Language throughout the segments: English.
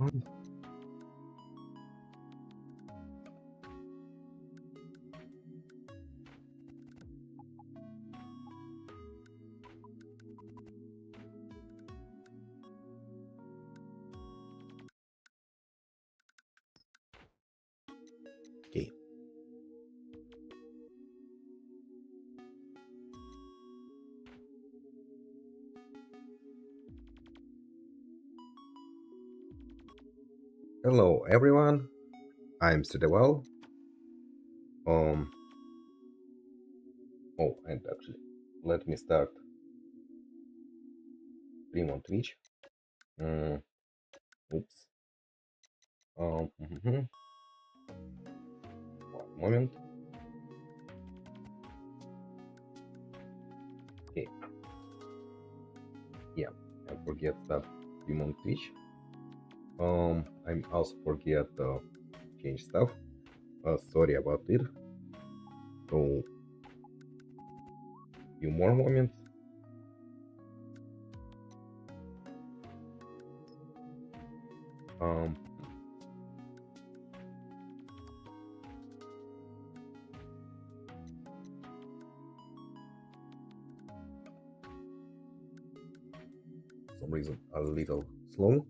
Okay. Hello everyone, I'm Stedewell. Oh, and actually, let me start stream on Twitch. Oops. One moment. Okay. Yeah, I forget that stream on Twitch. I'm also forget change stuff. Sorry about it. So, few more moments. Um, some reason a little slow.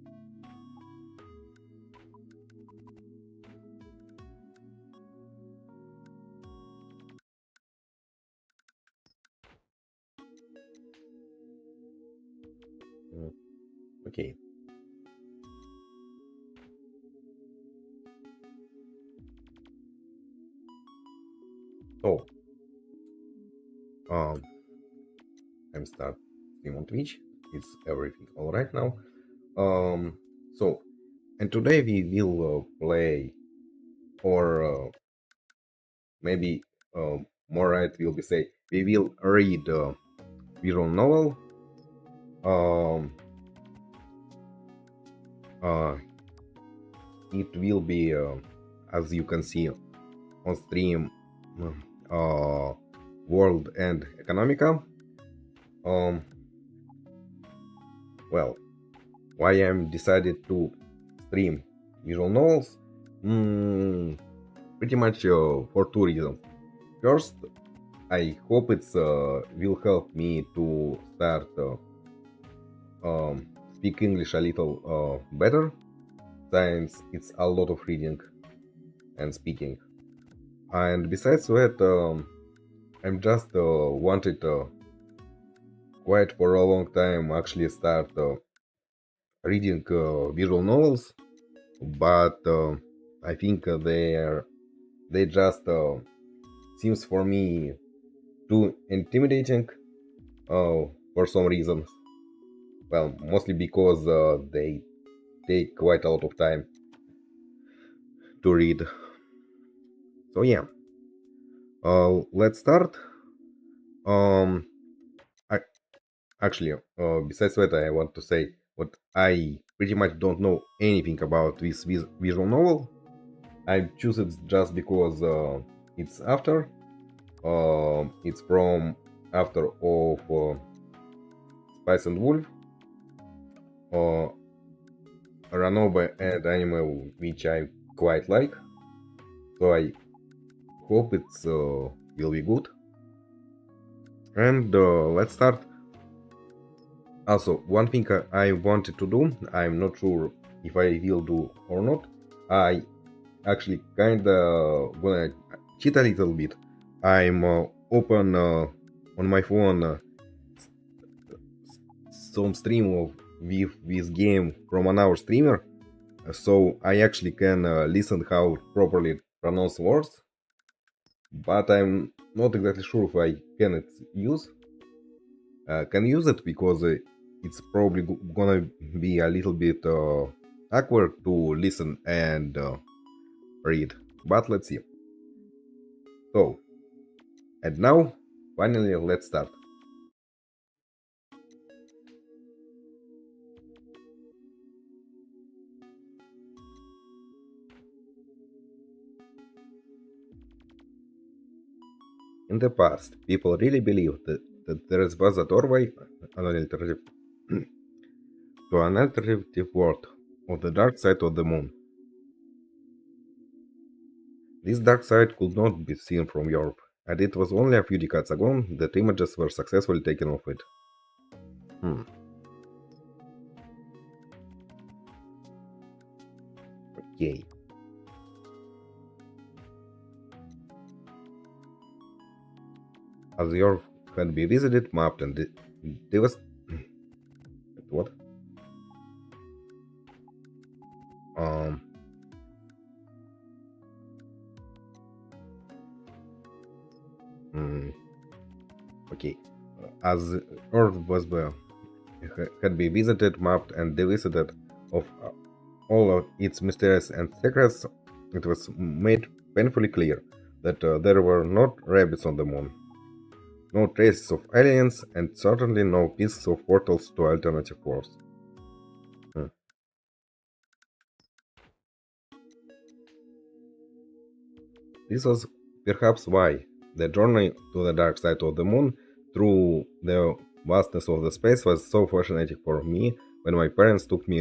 Okay. So, I'm start stream on Twitch. It's everything all right now. So, and today we will play, or maybe more right will be say we will read visual novel. It will be, as you can see on stream, World END ECONOMiCA. Well, why I'm decided to stream visual novels? Pretty much for two reasons. First, I hope it's will help me to start speak English a little better, since it's a lot of reading and speaking. And besides that, I'm just wanted quite for a long time actually start reading visual novels, but I think they just seems for me too intimidating for some reasons. Well, mostly because they take quite a lot of time to read. So yeah, let's start. Um, I, actually, besides that, I want to say what I pretty much don't know anything about this visual novel. I choose it just because it's after. It's from after of Spice and Wolf, Ranobe and anime which I quite like. So I hope it's will be good. And let's start. Also, one thing I wanted to do, I'm not sure if I will do or not. I actually kinda gonna cheat a little bit. I'm open on my phone some stream of with this game from another streamer, so I actually can listen how properly pronounce words. But I'm not exactly sure if I can use it because it's probably gonna be a little bit awkward to listen and read. But let's see. So, and now, finally, let's start. In the past, people really believed that there was a doorway, an alternative to an alternative world. of the dark side of the moon. This dark side could not be seen from Europe, and it was only a few decades ago that images were successfully taken of it. Hmm. Okay. As Europe had been visited, mapped, and there was what? Um. hmm, okay. As Earth was had been visited, mapped, and divisited of all of its mysteries and secrets, it was made painfully clear that there were not rabbits on the moon, no traces of aliens, and certainly no pieces of portals to alternative worlds. Hmm. This was perhaps why the journey to the dark side of the moon through the vastness of the space was so fascinating for me when my parents took me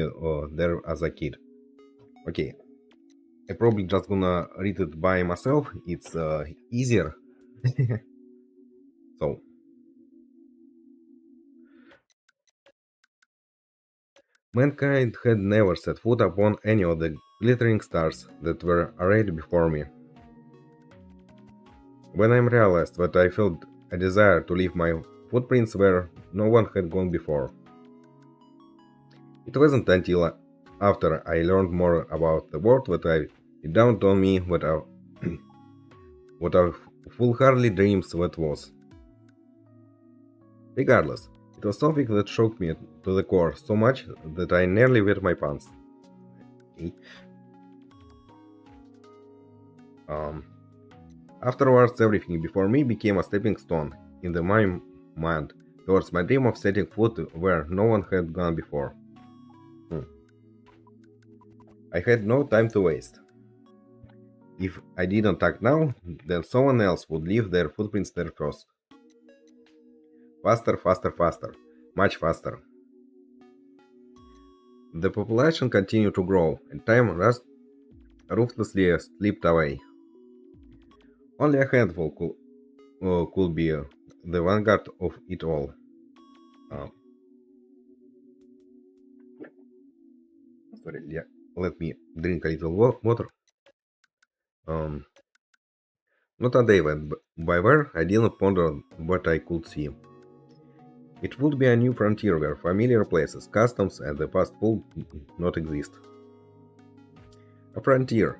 there as a kid. Okay, I probably just gonna read it by myself. It's easier. So, mankind had never set foot upon any of the glittering stars that were arrayed before me. When I realized that I felt a desire to leave my footprints where no one had gone before. It wasn't until after I learned more about the world that it dawned on me what a foolhardy dreams that was. Regardless, it was something that shocked me to the core so much that I nearly wet my pants. Okay. Um, Afterwards, everything before me became a stepping stone in my mind towards my dream of setting foot where no one had gone before. Hmm. I had no time to waste. If I didn't act now, then someone else would leave their footprints there first. Faster, faster, faster. Much faster. The population continued to grow, and time ruthlessly slipped away. Only a handful could be the vanguard of it all. Uh, Sorry, yeah, let me drink a little water. Um, Not a day went by where I didn't ponder what I could see. It would be a new frontier where familiar places, customs, and the past would not exist. A frontier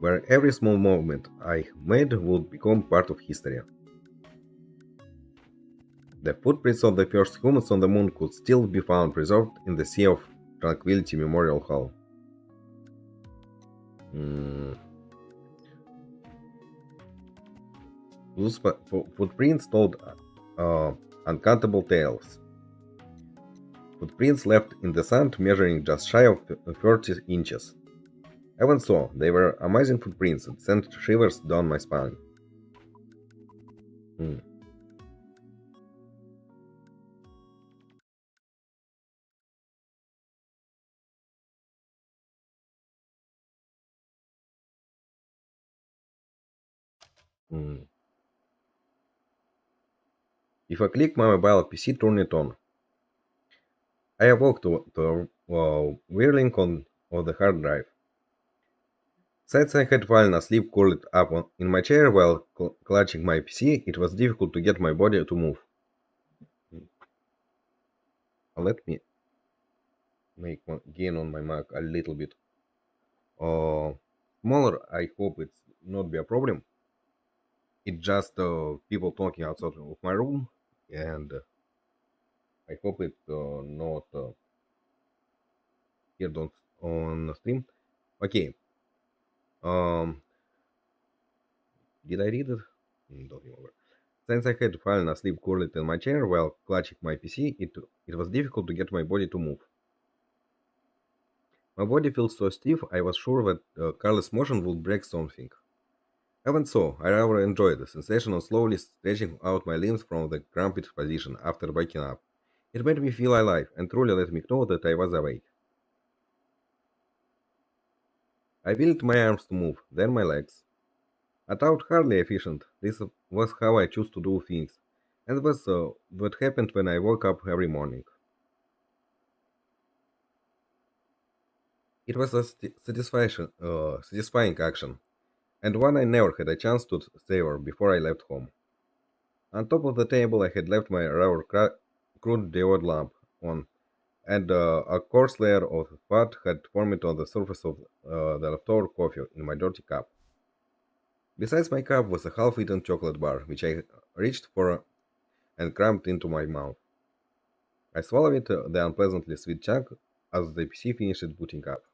where every small movement I made would become part of history. The footprints of the first humans on the moon could still be found preserved in the Sea of Tranquility Memorial Hall. Mm, Those footprints told uncountable tales. Footprints left in the sand measuring just shy of 30 inches. Even so, they were amazing footprints that sent shivers down my spine. Hmm. Hmm. If I click my mobile PC, turn it on. I awoke to a whirling on the hard drive. Since I had fallen asleep curled up in my chair while clutching my PC, it was difficult to get my body to move. Hmm. Let me make one gain on my Mac a little bit uh, smaller. I hope it's not be a problem. It's just people talking outside of my room, and I hope it not heard on stream. Okay. Um, did I read it? Don't remember. Since I had fallen asleep curled in my chair while clutching my PC, it was difficult to get my body to move. My body felt so stiff, I was sure that careless motion would break something. Even so, I rather enjoyed the sensation of slowly stretching out my limbs from the cramped position after waking up. It made me feel alive and truly let me know that I was awake. I willed my arms to move, then my legs. I thought hardly efficient. This was how I chose to do things, and was what happened when I woke up every morning. It was a satisfying action, and one I never had a chance to savor before I left home. On top of the table, I had left my rather crude diode lamp on, and a coarse layer of fat had formed on the surface of the leftover coffee in my dirty cup. Besides my cup was a half-eaten chocolate bar, which I reached for and crammed into my mouth. I swallowed the unpleasantly sweet chunk as the PC finished booting up.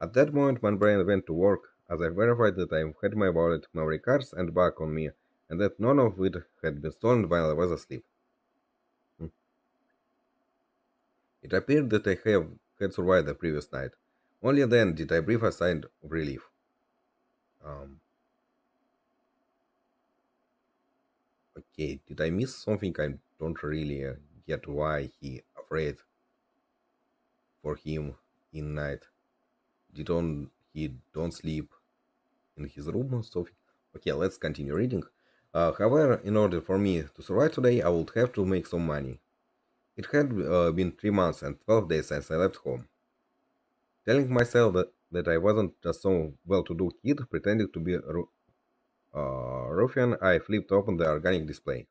At that moment, my brain went to work as I verified that I had my wallet, memory cards, and bag on me, and that none of it had been stolen while I was asleep. Hmm. It appeared that I had survived the previous night. Only then did I breathe a sigh of relief. Um, okay, did I miss something? I don't really get why he afraid for him in night. He don't sleep in his room or something? Okay, let's continue reading. However, in order for me to survive today, I would have to make some money. It had been 3 months and 12 days since I left home. Telling myself that I wasn't just some well-to-do kid pretending to be a ruffian, I flipped open the organic display.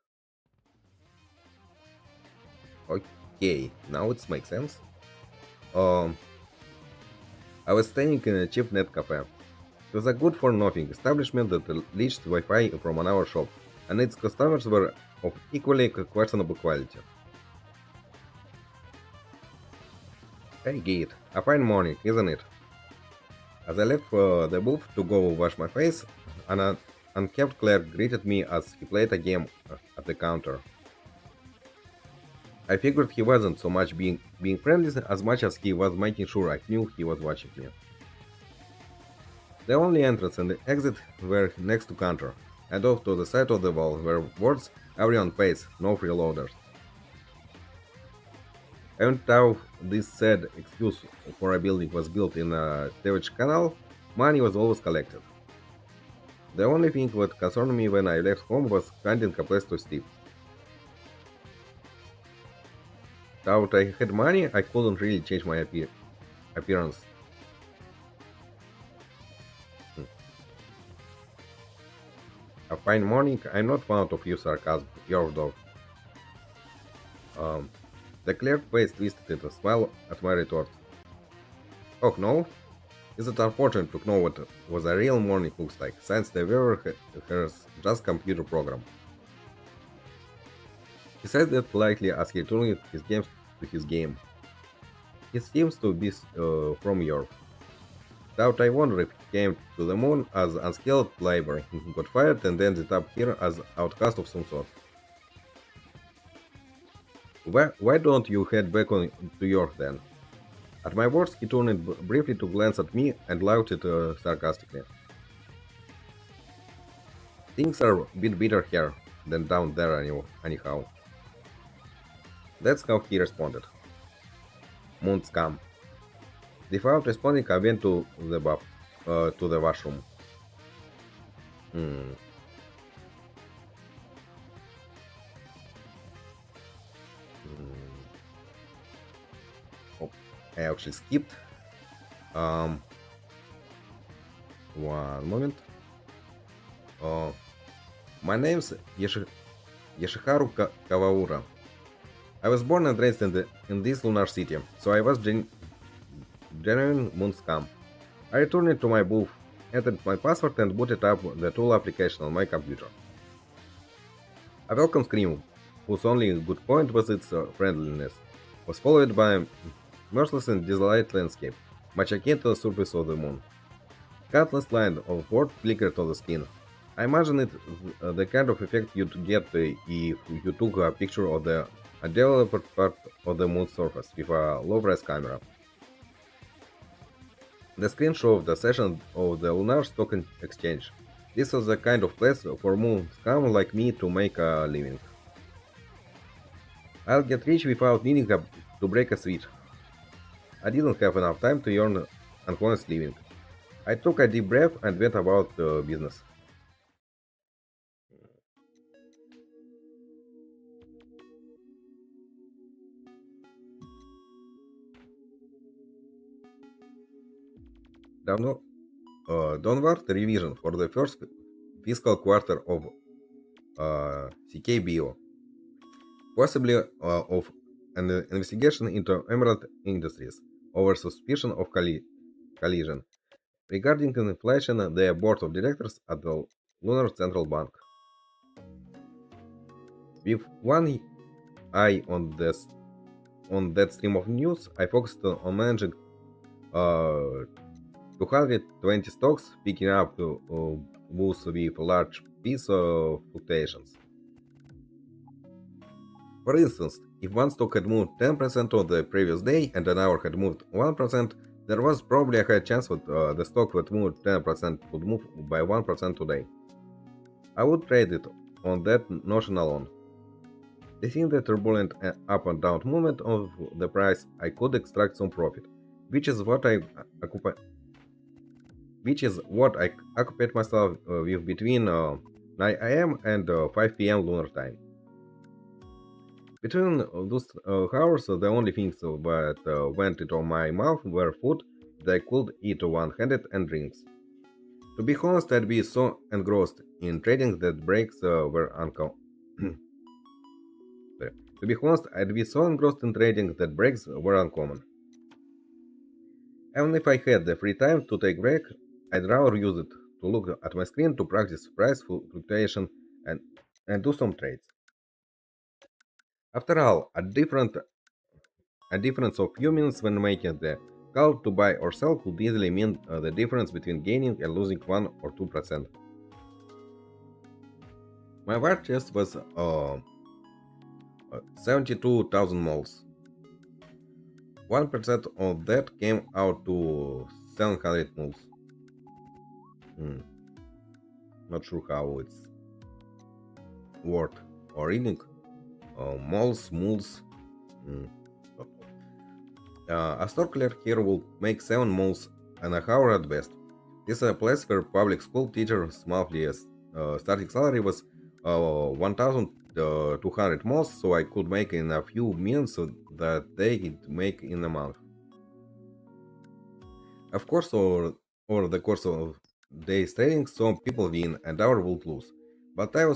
Okay, now it makes sense. Um, I was staying in a cheap net cafe. It was a good-for-nothing establishment that leased Wi-Fi from another shop, and its customers were of equally questionable quality. Hey Gate, a fine morning, isn't it? As I left the booth to go wash my face, an unkept clerk greeted me as he played a game at the counter. I figured he wasn't so much being friendly as much as he was making sure I knew he was watching me. The only entrance and the exit were next to counter, and off to the side of the wall were words "Everyone pays, no freeloaders." Even though this said excuse for a building was built in a sewage canal, money was always collected. The only thing that concerned me when I left home was finding a place to sleep. Now that I had money, I couldn't really change my appearance. Hmm. A fine morning, I'm not fond of you sarcasm, your dog. Um, the clerk face twisted in a smile at my retort. Oh no? Is it unfortunate to know what was a real morning looks like, since the viewer has just computer program? He said that politely as he turned his games to his game. He seems to be from Europe. Doubt I wonder if he came to the moon as unskilled labor, got fired and ended up here as outcast of some sort. Why don't you head back to York then? At my words, he turned briefly to glance at me and laughed sarcastically. Things are a bit better here than down there anyhow. That's how he responded. Moon scum. Without responding, I went to the washroom. Hmm. Hmm. Oh, I actually skipped. Um, one moment. Uh, my name's Yoshiharu Kawaura. I was born and raised in this lunar city, so I was genuine moon scum. I returned to my booth, entered my password, and booted up the tool application on my computer. A welcome scream, whose only good point was its friendliness, was followed by a merciless and desolate landscape, much akin to the surface of the moon. Countless lines of word flickered on the screen. I imagine it the kind of effect you'd get if you took a picture of the undeveloped part of the moon's surface with a low-res camera. The screen showed the session of the Lunar Stock Exchange. This was the kind of place for moon scum like me to make a living. I'll get rich without needing to break a sweat. I didn't have enough time to earn an honest living. I took a deep breath and went about business. Downward, downward revision for the first fiscal quarter of CKBO, possibly of an investigation into Emerald Industries over suspicion of collision. Regarding inflation, the board of directors at the Lunar Central Bank, with one eye on that stream of news, I focused on managing 220 stocks, picking up those with large piece of fluctuations. For instance, if one stock had moved 10% on the previous day and another had moved 1%, there was probably a high chance that the stock that moved 10% would move by 1% today. I would trade it on that notion alone. Within the turbulent up and down movement of the price, I could extract some profit, which is what I occupied myself with between 9 a.m. and 5 p.m. lunar time. Between those hours, the only things that went into my mouth were food that I could eat one-handed and drinks. To be honest, I'd be so engrossed in trading that breaks were uncommon. To be honest, I'd be so engrossed in trading that breaks were uncommon. Even if I had the free time to take break, I'd rather use it to look at my screen to practice price fluctuation and, and do some trades. After all, a difference of few minutes when making the call to buy or sell could easily mean the difference between gaining and losing 1 or 2%. My war chest was 72,000 moles. 1% of that came out to 700 moles. Hmm, not sure how it's worth or reading. Moles, moles. Hmm, a store clerk here will make 7 moles an hour at best. This is a place where public school teachers' monthly starting salary was 1,200 moles, so I could make in a few minutes that they could make in a month. Of course, over the course of days trading, some people win and others would lose. But I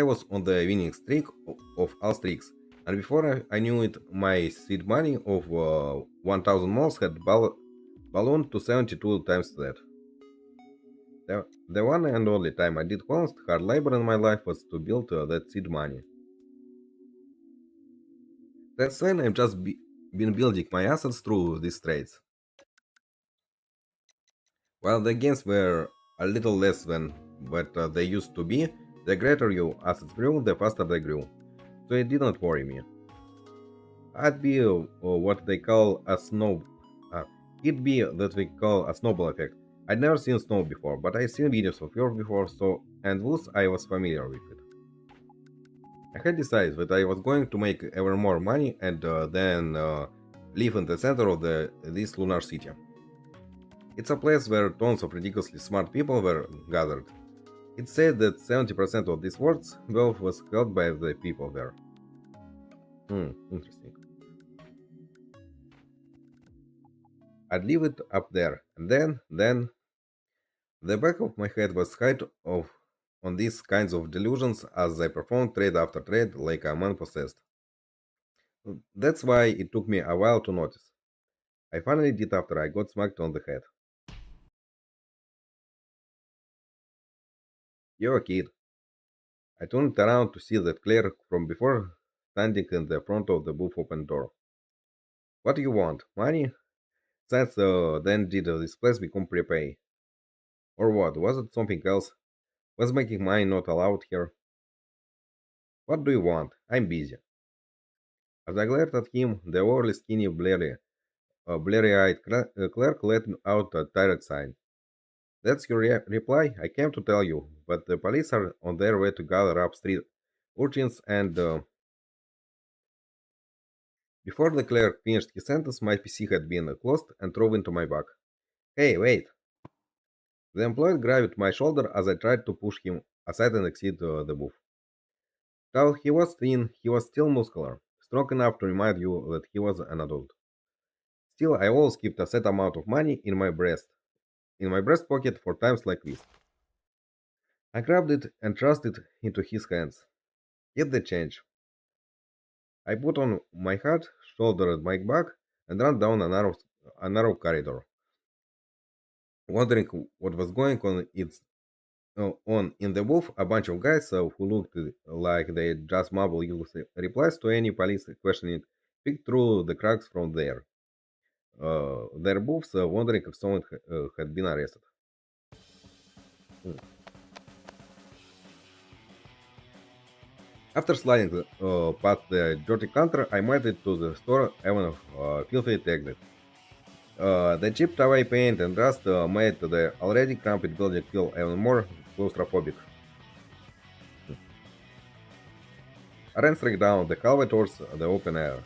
was on the winning streak of all streaks, and before I knew it, my seed money of 1,000 moles had ballooned to 72 times that. The one and only time I did honest hard labor in my life was to build that seed money. That's when I've just been building my assets through these trades. While the gains were a little less than what they used to be, the greater your assets grew, the faster they grew. So it didn't worry me. I'd be what they call a snow. Uh, it'd be that we call a snowball effect. I'd never seen snow before, but I'd seen videos of yours before, so and thus I was familiar with it. I had decided that I was going to make ever more money and then live in the center of this lunar city. It's a place where tons of ridiculously smart people were gathered. It's said that 70% of this world's wealth was held by the people there. Interesting. I'd leave it up there, and then, the back of my head was height of on these kinds of delusions as I performed trade after trade like a man possessed. That's why it took me a while to notice. I finally did after I got smacked on the head. You're a kid. I turned around to see that clerk from before standing in the front of the booth open door. What do you want? Money? Since then did this place become prepay? Or what? Was it something else? Was making money not allowed here? What do you want? I'm busy. As I glared at him, the overly skinny, blurry-eyed clerk let out a tired sigh. That's your reply? I came to tell you, but the police are on their way to gather up street urchins and before the clerk finished his sentence, my PC had been closed and thrown into my bag. Hey, wait! The employee grabbed my shoulder as I tried to push him aside and exit the booth. Though he was thin, he was still muscular, strong enough to remind you that he was an adult. Still, I always kept a set amount of money in my breast pocket for times like this. I grabbed it and thrust it into his hands. Get the change. I put on my hat, shouldered my bag, and ran down a narrow corridor, wondering what was going on. On in the booth, a bunch of guys who looked like they just mumbled useless replies to any police questioning peeked through the cracks from their booths, wondering if someone had been arrested. Hmm. After sliding past the dirty counter, I made it to the store, even filthy exit. The cheap away paint and rust made the already cramped building feel even more claustrophobic. I ran straight down the hallway towards the open air.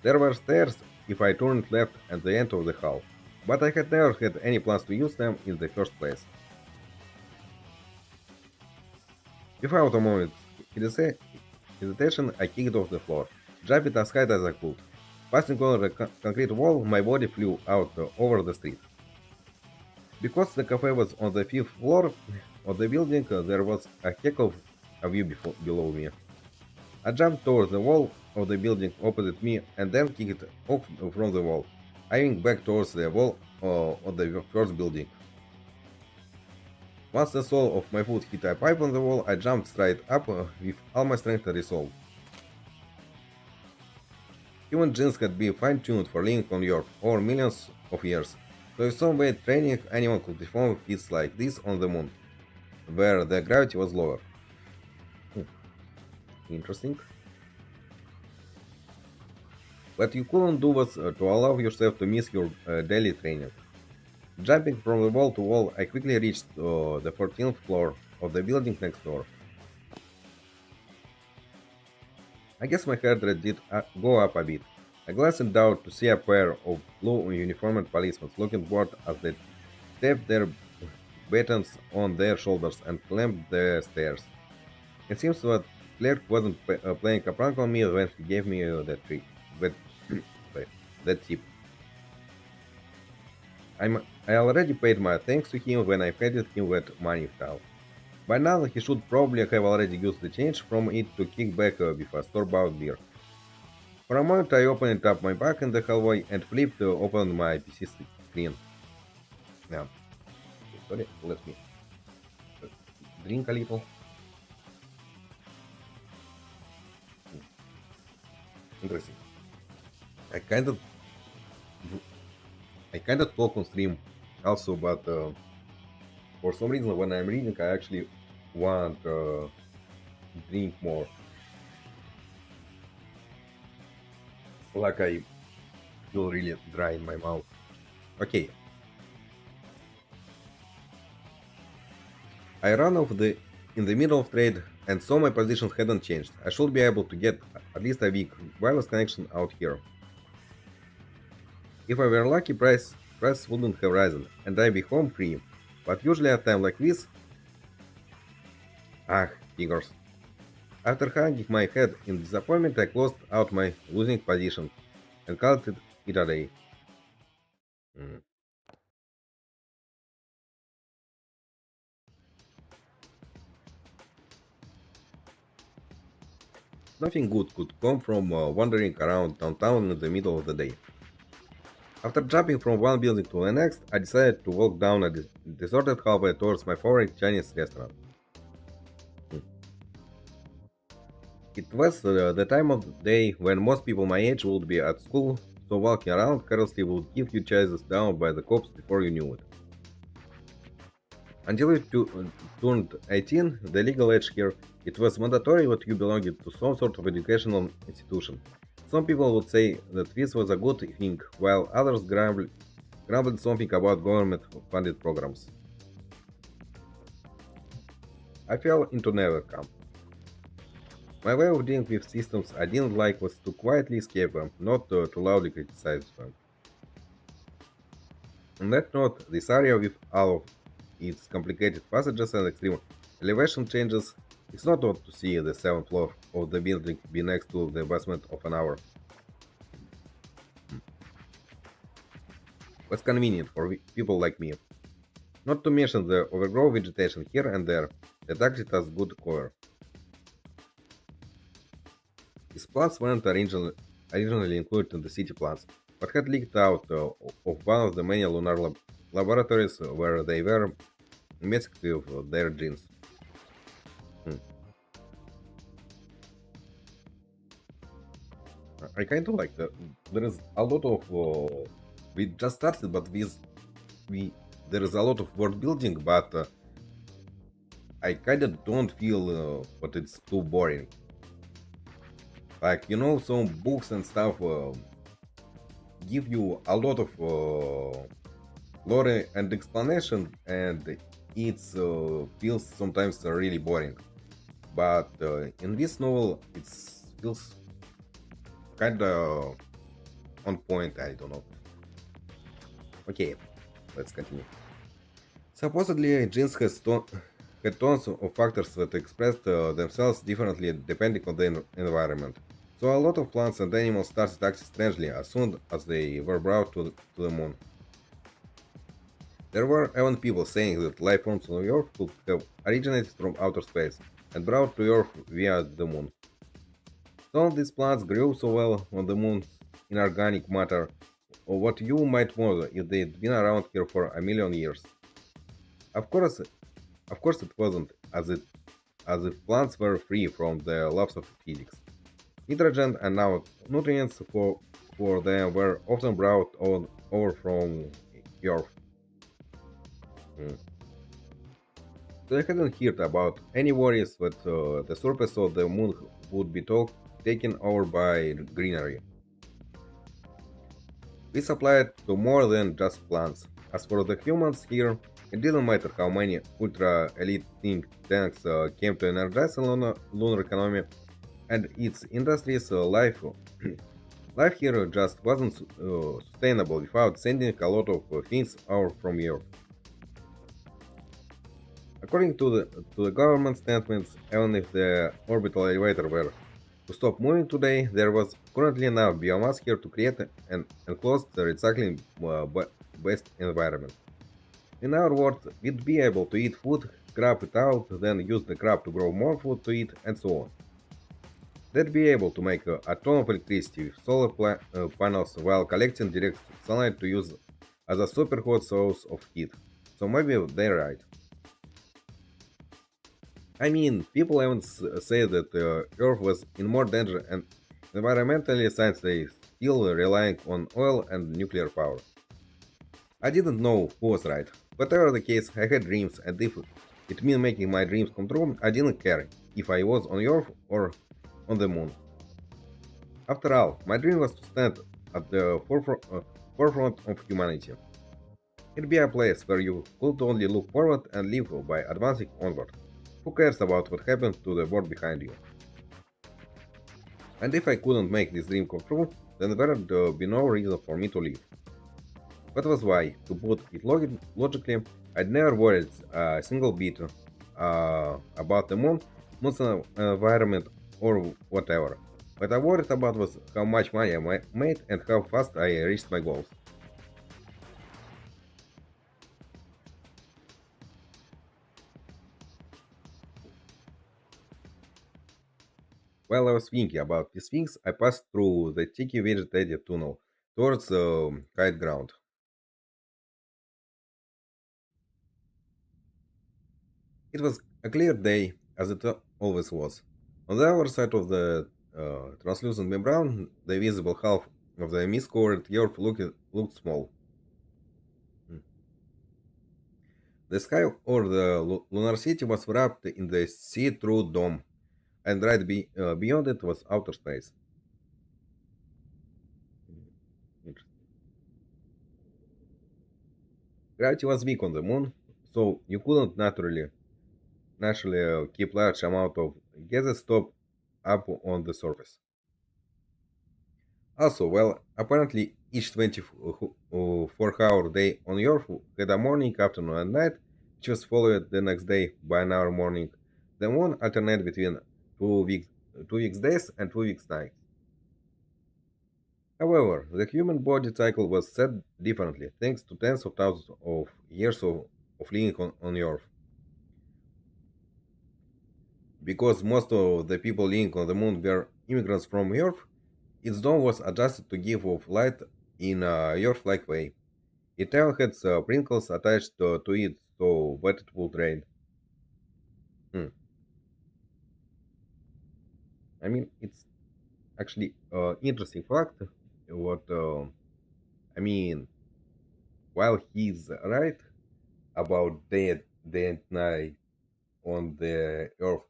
There were stairs if I turned left at the end of the hall, but I had never had any plans to use them in the first place. Without a moment's hesitation, I kicked off the floor, jumping as high as I could. Passing over the concrete wall, my body flew out over the street. Because the cafe was on the fifth floor of the building, there was a heck of a view below me. I jumped towards the wall of the building opposite me and then kicked off from the wall, aiming back towards the wall of the first building. Once the sole of my foot hit a pipe on the wall, I jumped straight up with all my strength and resolve. Human genes had been fine-tuned for living on Earth over millions of years, so if some weight training anyone could perform feats like this on the moon, where the gravity was lower. Hmm, interesting. What you couldn't do was to allow yourself to miss your daily training. Jumping from the wall to wall, I quickly reached the 14th floor of the building next door. I guess my heart rate did go up a bit. I glanced down to see a pair of blue uniformed policemen looking bored as they tapped their batons on their shoulders and climbed the stairs. It seems that Clerk wasn't playing a prank on me when he gave me that, that tip. I already paid my thanks to him when I handed him that money file. By now, he should probably have already used the change from it to kick back with a store-bought beer. For a moment, I opened up my bag in the hallway and flipped open my PC screen. Now, sorry, let me drink a little. Interesting. I kind of, I kind of talk on stream also, but for some reason, when I'm reading, I actually want drink more. Like I feel really dry in my mouth. Okay, I ran off the in the middle of trade and saw my position hadn't changed. I should be able to get at least a week wireless connection out here. If I were lucky, price wouldn't have risen, and I'd be home free. But usually at a time like this, figures. After hanging my head in disappointment, I closed out my losing position and called it a day. Mm. Nothing good could come from wandering around downtown in the middle of the day. After jumping from one building to the next, I decided to walk down a deserted hallway towards my favorite Chinese restaurant. Hmm. It was the time of the day when most people my age would be at school, so walking around carelessly would give you chases down by the cops before you knew it. Until you turned 18, the legal age here, it was mandatory that you belonged to some sort of educational institution. Some people would say that this was a good thing, while others grumbled something about government-funded programs. I fell into never come. My way of dealing with systems I didn't like was to quietly escape them, not to loudly criticize them. On that note, this area with all of its complicated passages and extreme elevation changes, it's not odd to see the seventh floor of the building be next to the basement of an hour. Was convenient for people like me. Not to mention the overgrown vegetation here and there that acted as good cover. These plants weren't originally included in the city plans, but had leaked out of one of the many lunar laboratories where they were mixed with their genes. Hmm. I kind of like that. There is a lot of. We just started, but we there is a lot of world building, but I kind of don't feel that it's too boring. Like some books and stuff give you a lot of lore and explanation, and it feels sometimes really boring. But in this novel, it feels kind of on point. I don't know. Okay, let's continue. Supposedly, genes had tons of factors that expressed themselves differently depending on the environment. So a lot of plants and animals started acting strangely as soon as they were brought to the moon. There were even people saying that life forms on Earth could have originated from outer space and brought to Earth via the moon. Some of these plants grew so well on the moon's inorganic matter, or what you might wonder if they'd been around here for a million years. Of course, of course, it wasn't, as if plants were free from the laws of physics. Nitrogen and now nutrients for them were often brought over from Earth. Mm. So I hadn't heard about any worries that the surface of the moon would be taken over by greenery. This applied to more than just plants. As for the humans here, it didn't matter how many ultra elite think tanks came to energize the lunar economy and its industries. Life here just wasn't sustainable without sending a lot of things out from Earth. According to the government statements, even if the orbital elevator were to stop moving today, there was currently enough biomass here to create an enclosed recycling based environment. In other words, we'd be able to eat food, scrap it out, then use the crop to grow more food to eat, and so on. They'd be able to make a ton of electricity with solar panels while collecting direct sunlight to use as a super hot source of heat. So maybe they're right. I mean, people even say that Earth was in more danger and environmentally since they still relying on oil and nuclear power. I didn't know who was right. Whatever the case, I had dreams, and if it meant making my dreams come true, I didn't care if I was on Earth or on the moon. After all, my dream was to stand at the forefront of humanity. It'd be a place where you could only look forward and live by advancing onward. Who cares about what happened to the world behind you? And if I couldn't make this dream come true, then there'd be no reason for me to live. That was why, to put it logically, I'd never worried a single bit about the moon's environment, or whatever. What I worried about was how much money I made and how fast I reached my goals. While I was thinking about these things, I passed through the tiki vegetated tunnel towards the high ground. It was a clear day, as it always was. On the other side of the translucent membrane, the visible half of the mist-covered earth looked small. Mm. The sky over the lunar city was wrapped in the see-through dome, and right beyond it was outer space. Interesting. Gravity was weak on the moon, so you couldn't naturally keep large amount of gases stopped up on the surface. Also, well, apparently each 24-hour day on Earth had a morning, afternoon, and night, which was followed the next day by another morning. The moon alternated between 2 weeks, 2 weeks days and 2 weeks nights. However, the human body cycle was set differently, thanks to tens of thousands of years of living on Earth. Because most of the people living on the moon were immigrants from Earth, its dome was adjusted to give off light in a Earth-like way. It even had sprinkles attached to it so that it would rain. Hmm. I mean, it's actually interesting fact. What I mean, while he's right about day and night on the Earth,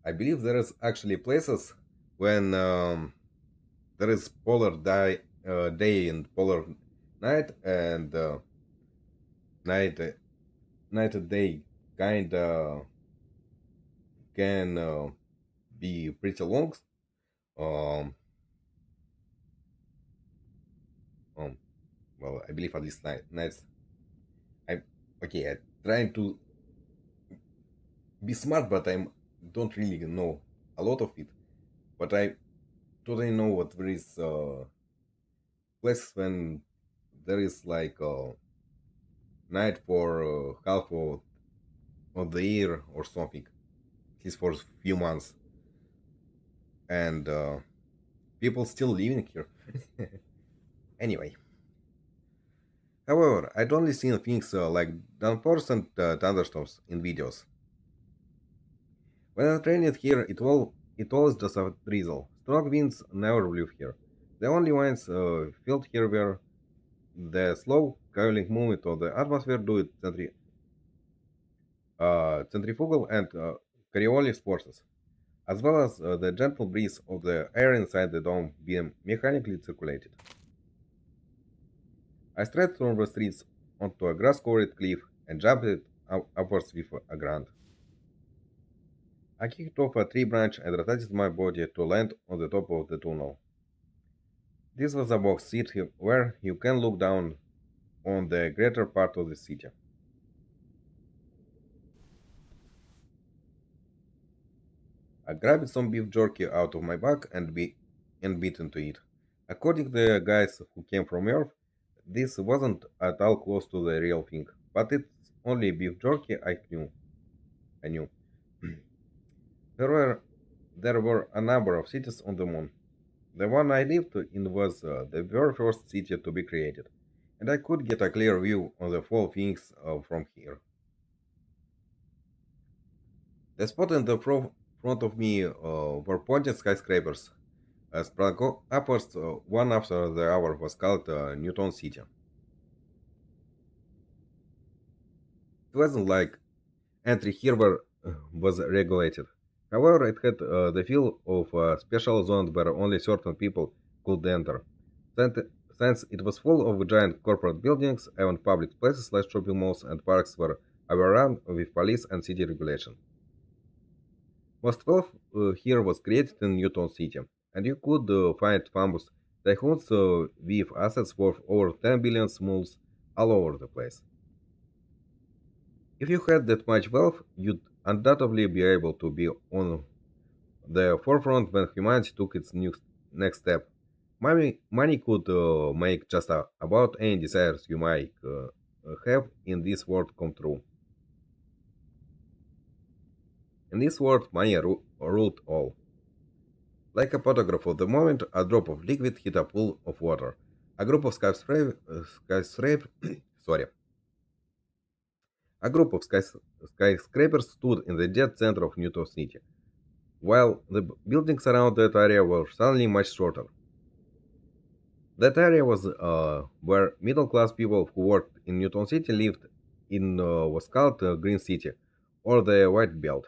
I believe there is actually places when there is day and polar night, and night night and day kind of can be pretty long. Um, um, well, I believe at least nights. I okay. I'm trying to be smart, but I don't really know a lot of it. But I totally know what there is places when there is like night for half of the year or something, at least for a few months, and people still living here. Anyway, however, I'd only seen things like downpours and thunderstorms in videos. When I trained here, it always just a drizzle. Strong winds never blew here. The only winds felt here were the slow, curling movement of the atmosphere due to centrifugal and Coriolis forces, as well as the gentle breeze of the air inside the dome being mechanically circulated. I strayed from the streets onto a grass-covered cliff and jumped it upwards with a grunt. I kicked off a tree branch and rotated my body to land on the top of the tunnel. This was a box seat where you can look down on the greater part of the city. I grabbed some beef jerky out of my bag and bit into it. According to the guys who came from Earth, this wasn't at all close to the real thing, but it's only beef jerky I knew. There were there were a number of cities on the moon. The one I lived in was the very first city to be created, and I could get a clear view on the whole things from here. The spot in the front of me were pointed skyscrapers. Sprang upwards one after the other was called Newton City. It wasn't like entry here was regulated. However, it had the feel of a special zone where only certain people could enter. Since since it was full of giant corporate buildings, even public places like shopping malls and parks were overrun with police and city regulation. Most wealth here was created in Newton City, and you could find famous tycoons with assets worth over 10 billion smalls all over the place. If you had that much wealth, you'd undoubtedly be able to be on the forefront when humanity took its next step. Money could make just about any desires you might have in this world come true. In this world, money ruled all. Like a photograph of the moment, a drop of liquid hit a pool of water. A group of sorry, a group of skyscrapers stood in the dead center of Newton City, while the buildings around that area were suddenly much shorter. That area was where middle-class people who worked in Newton City lived in was called Green City, or the White Belt.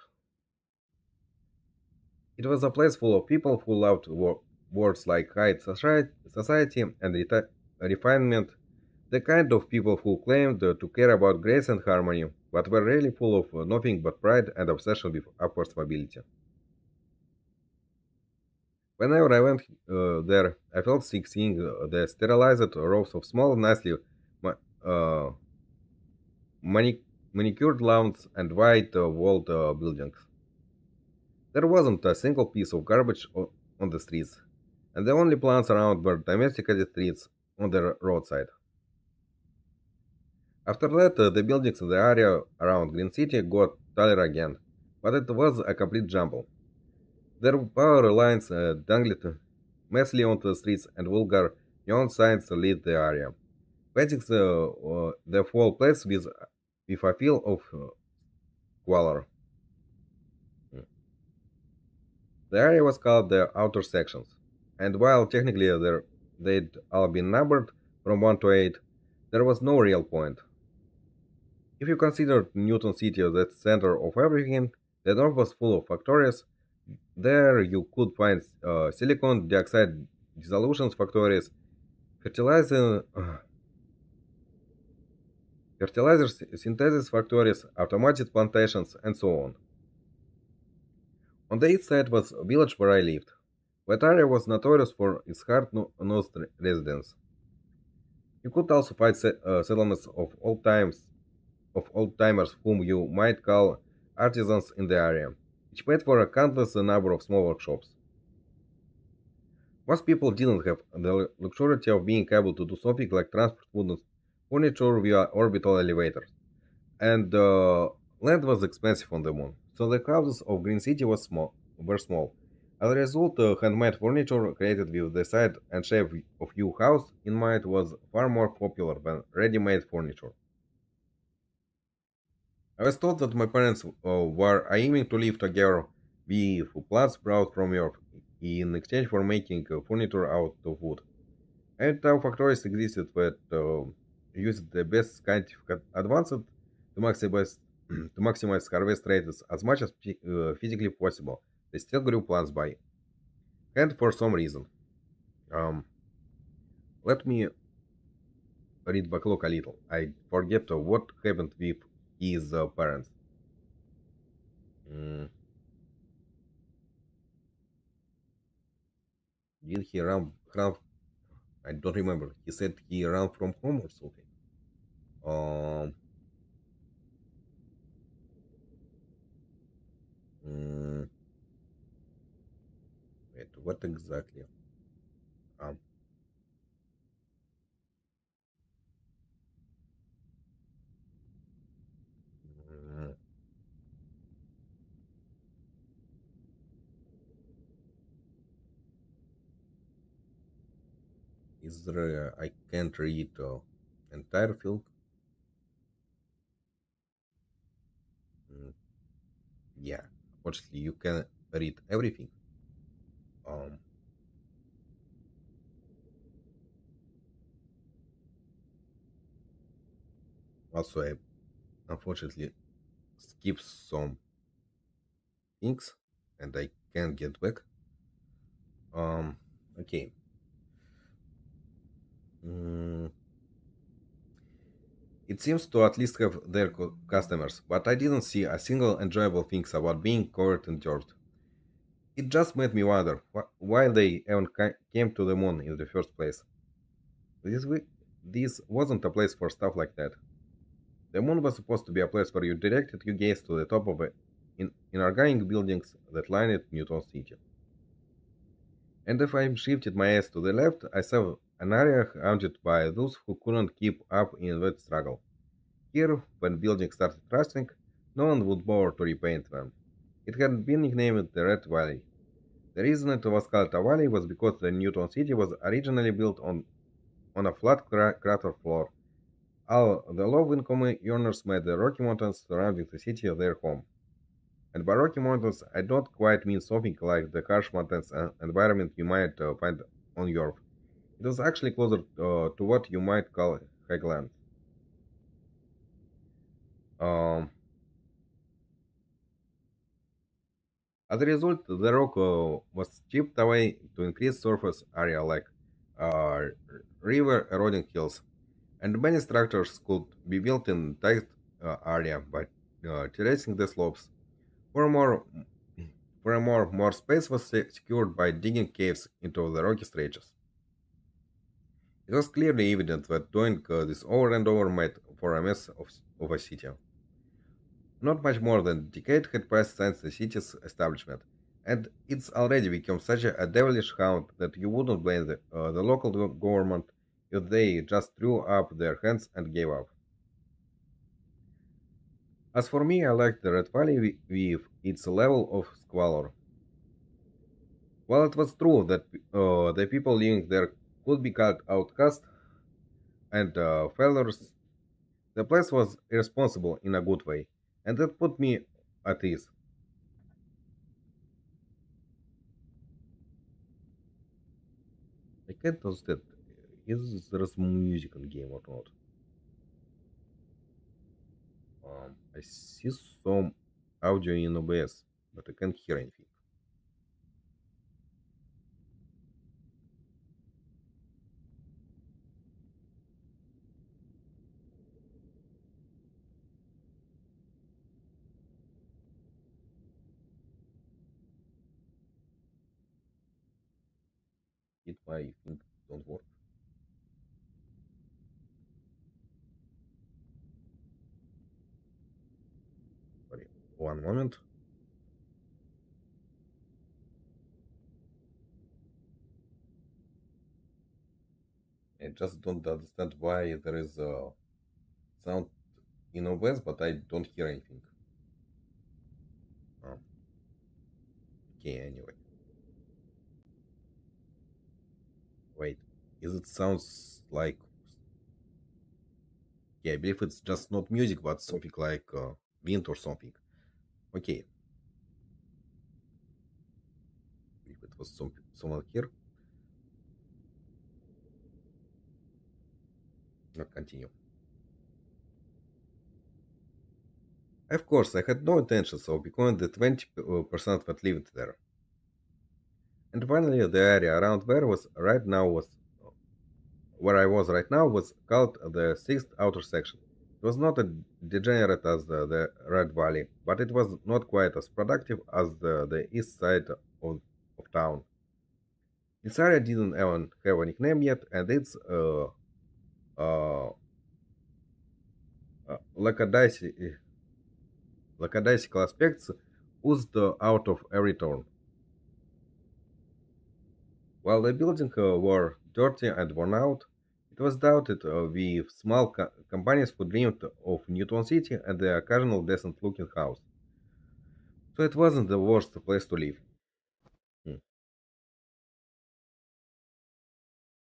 It was a place full of people who loved words like high society and refinement, the kind of people who claimed to care about grace and harmony, but were really full of nothing but pride and obsession with upward mobility. Whenever I went there, I felt sick seeing the sterilized rows of small, nicely ma- uh, manicured lawns and white walled buildings. There wasn't a single piece of garbage on the streets, and the only plants around were domesticated trees on the roadside. After that, the buildings in the area around Green City got taller again, but it was a complete jumble. Their power lines dangled messily onto the streets, and vulgar neon signs lit the area, painting the whole place with a feel of squalor. The area was called the outer sections, and while technically they'd all been numbered from 1 to 8, there was no real point. If you considered Newton City as the center of everything, the north was full of factories. There you could find silicon dioxide dissolution factories, fertilizer, fertilizer synthesis factories, automated plantations, and so on. On the east side was a village where I lived. That area was notorious for its hard-nosed residents. You could also find settlements of old timers whom you might call artisans in the area, which made for a countless number of small workshops. Most people didn't have the luxury of being able to do something like transport wooden furniture via orbital elevators, and land was expensive on the moon, so the houses of Green City were small. As a result, handmade furniture created with the size and shape of your house in mind was far more popular than ready-made furniture. I was told that my parents were aiming to live together with plants brought from Europe in exchange for making furniture out of wood. And our factories existed that used the best scientific advances to maximize to maximize harvest rates as much as physically possible. They still grew plants by hand for some reason. Um, Let me read backlog a little. I forget what happened with his parents. Mm, did he run? I don't remember. He said he ran from home or something. Um, mm, Wait, what exactly? Um, mm, is there? I can't read entire field. Mm, yeah, unfortunately, you can read everything. Um, Also, I unfortunately skip some things, and I can't get back. Um, okay. Mm, it seems to at least have their customers, but I didn't see a single enjoyable things about being covered in dirt. It just made me wonder why they even came to the moon in the first place. This wasn't a place for stuff like that. The moon was supposed to be a place where you directed your gaze to the top of in organic buildings that lined Newton City. And if I shifted my eyes to the left, I saw an area haunted by those who couldn't keep up in that struggle. Here, when buildings started rusting, no one would bother to repaint them. It had been nicknamed the Red Valley. The reason it was called a valley was because the Newton City was originally built on a flat crater floor. All the low-income earners made the Rocky Mountains surrounding the city their home. And by Rocky Mountains, I don't quite mean something like the harsh mountains environment you might find on Europe. It was actually closer to what you might call highland. Um, as a result, the rock was chipped away to increase surface area like uh, river eroding hills, and many structures could be built in tight area by terracing the slopes. Furthermore, Furthermore, more space was secured by digging caves into the rocky stretches. It was clearly evident that doing this over and over made for a mess of a city. Not much more than a decade had passed since the city's establishment, and it's already become such a devilish hound that you wouldn't blame the local government if they just threw up their hands and gave up. As for me, I liked the Red Valley with its level of squalor. While it was true that the people living there could be called outcasts and failures, the place was irresponsible in a good way, and that put me at ease. I can't understand. Is there some music in game or not? I see some audio in OBS, but I can't hear anything. It my thing don't work. Sorry. One moment. I just don't understand why there is a sound in OBS, but I don't hear anything. Um, okay, anyway. Wait. Is it sounds like yeah, I believe it's just not music, but something like wind or something. Okay, if it was someone here, not continue. Of course, I had no intentions of becoming the 20% that lived there. And finally, the area around where I was right now was called the sixth outer section. It was not as degenerate as the Red Valley, but it was not quite as productive as the east side of town. This area didn't even have a nickname yet, and its uh, lackadaisical aspects oozed out of every turn. While the buildings were dirty and worn out, it was doubted if small companies who dreamed of Newton City and the occasional decent looking house. So it wasn't the worst place to live. Hmm.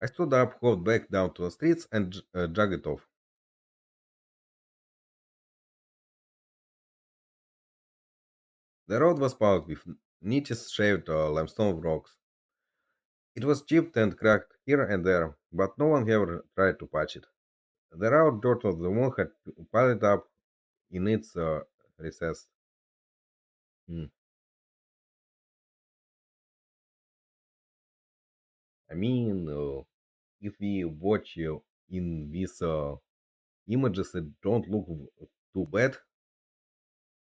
I stood up, hopped back down to the streets, and jogged off. The road was paved with neatly shaved limestone rocks. It was chipped and cracked here and there, but no one ever tried to patch it. The raw dirt of the moon had piled up in its recess. Hmm. I mean, if we watch in these images that don't look too bad,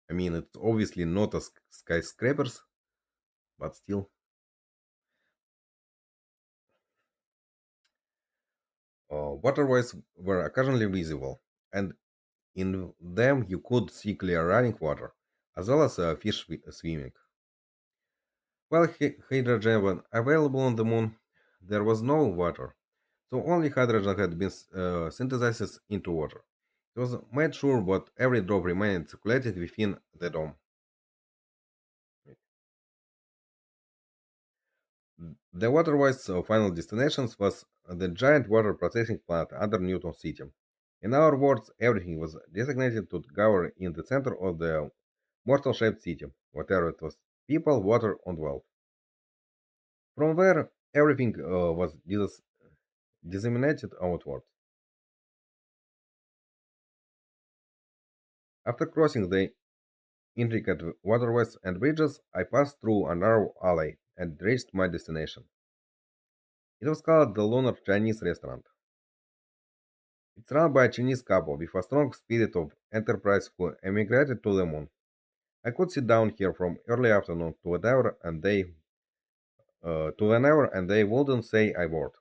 I mean, it's obviously not as skyscrapers, but still, waterways were occasionally visible, and in them you could see clear running water, as well as fish swimming. While hydrogen was available on the moon, there was no water, so only hydrogen had been synthesized into water. It was made sure that every drop remained circulated within the dome. The waterways final destinations was the giant water processing plant under Newton City. In our words, everything was designated to gather in the center of the mortal-shaped city, whatever it was, people, water, and wealth. From there, everything was disseminated outward. After crossing the intricate waterways and bridges, I passed through a narrow alley and reached my destination. It was called the Lunar Chinese Restaurant. It's run by a Chinese couple with a strong spirit of enterprise who emigrated to the moon. I could sit down here from early afternoon to whenever and they wouldn't say I word.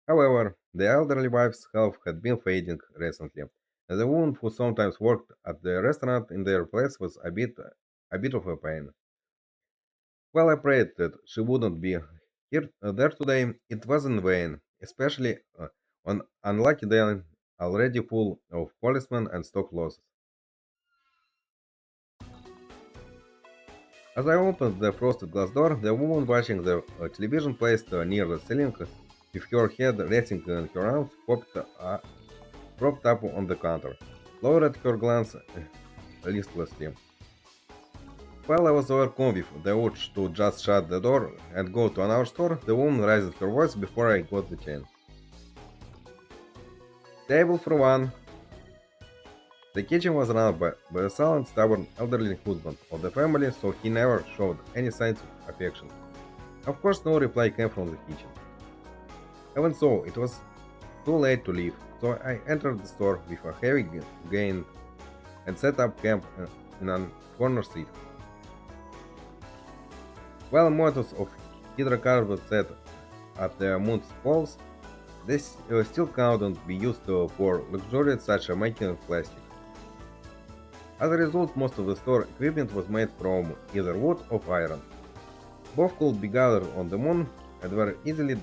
However, the elderly wife's health had been fading recently, and the woman who sometimes worked at the restaurant in their place was a bit of a pain. Well, I prayed that she wouldn't be there today. It was in vain, especially on unlucky day already full of policemen and stock losses. As I opened the frosted glass door, the woman watching the television placed near the ceiling, with her head resting in her arms, propped up on the counter, lowered her glance listlessly. While I was overcome with the urge to just shut the door and go to another store, the woman raised her voice before I got the chance. Table for one. The kitchen was run by a silent, stubborn, elderly husband of the family, so he never showed any signs of affection. Of course, no reply came from the kitchen. Even so, it was too late to leave, so I entered the store with a heavy gain and set up camp in a corner seat. While motors of hydrocarbons set at the moon's poles, they still couldn't be used for luxuries such as making of plastic. As a result, most of the store equipment was made from either wood or iron. Both could be gathered on the moon and were easily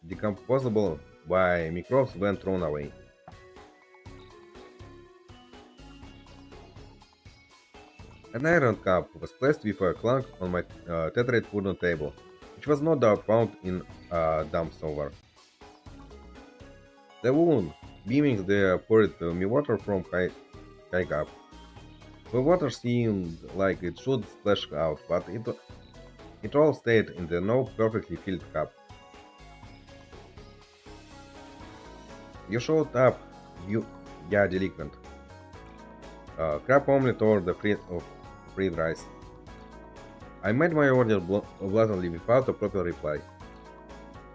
decomposable by microbes when thrown away. An iron cup was placed with a clunk on my tethered wooden table, which was no doubt found in a dump somewhere. The woman, beaming there, poured me water from high up. The water seemed like it should splash out, but it all stayed in the now perfectly filled cup. You showed up, you yeah delinquent. Crab omelette or the fried rice. I made my order bluntly without a proper reply.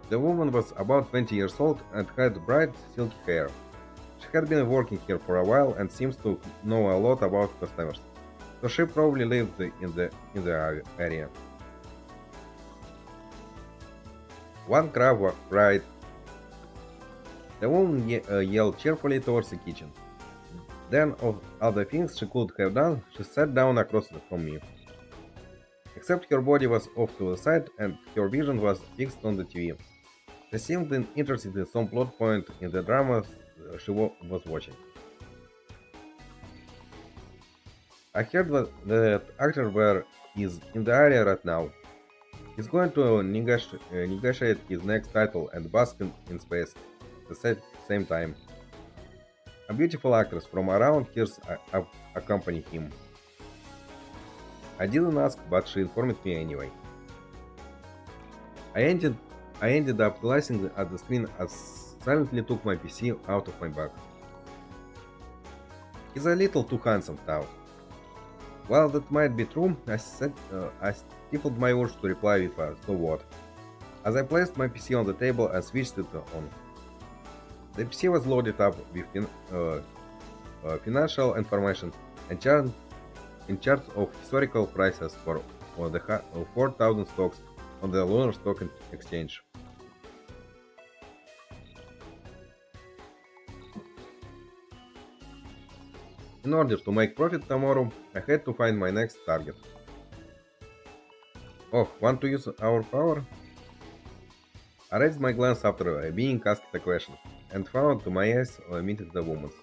The woman was about 20 years old and had bright, silky hair. She had been working here for a while and seems to know a lot about customers, so she probably lived in the area. One crab fried. The woman yelled cheerfully towards the kitchen. Then, of other things she could have done, she sat down across from me. Except her body was off to the side and her vision was fixed on the TV. She seemed interested in some plot point in the drama she was watching. I heard that actor is in the area right now. He's going to negotiate his next title and bask in space at the same time. A beautiful actress from around here's accompany him. I didn't ask, but she informed me anyway. I ended up glancing at the screen as silently took my PC out of my bag. He's a little too handsome now. While that might be true, I stifled my urge to reply with a "so what?" as I placed my PC on the table and switched it on. The PC was loaded up with financial information and charts of historical prices for the 4,000 stocks on the Lunar Stock Exchange. In order to make profit tomorrow, I had to find my next target. Oh, want to use our power? I raised my glance after being asked the question, and found to my eyes meeting the woman's.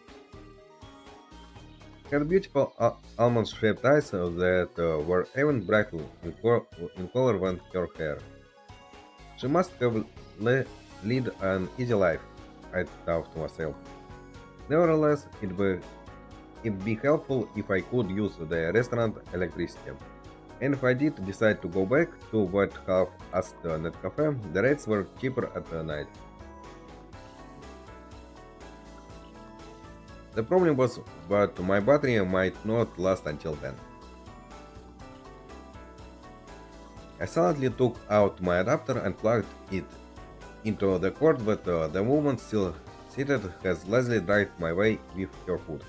She had beautiful almond-shaped eyes that were even brighter in color than her hair. She must have led an easy life, I thought to myself. Nevertheless, it'd be helpful if I could use the restaurant electricity. And if I did decide to go back to what half-assed net cafe, the rates were cheaper at night. The problem was that my battery might not last until then. I silently took out my adapter and plugged it into the cord that the woman still seated has lazily dragged my way with her foot.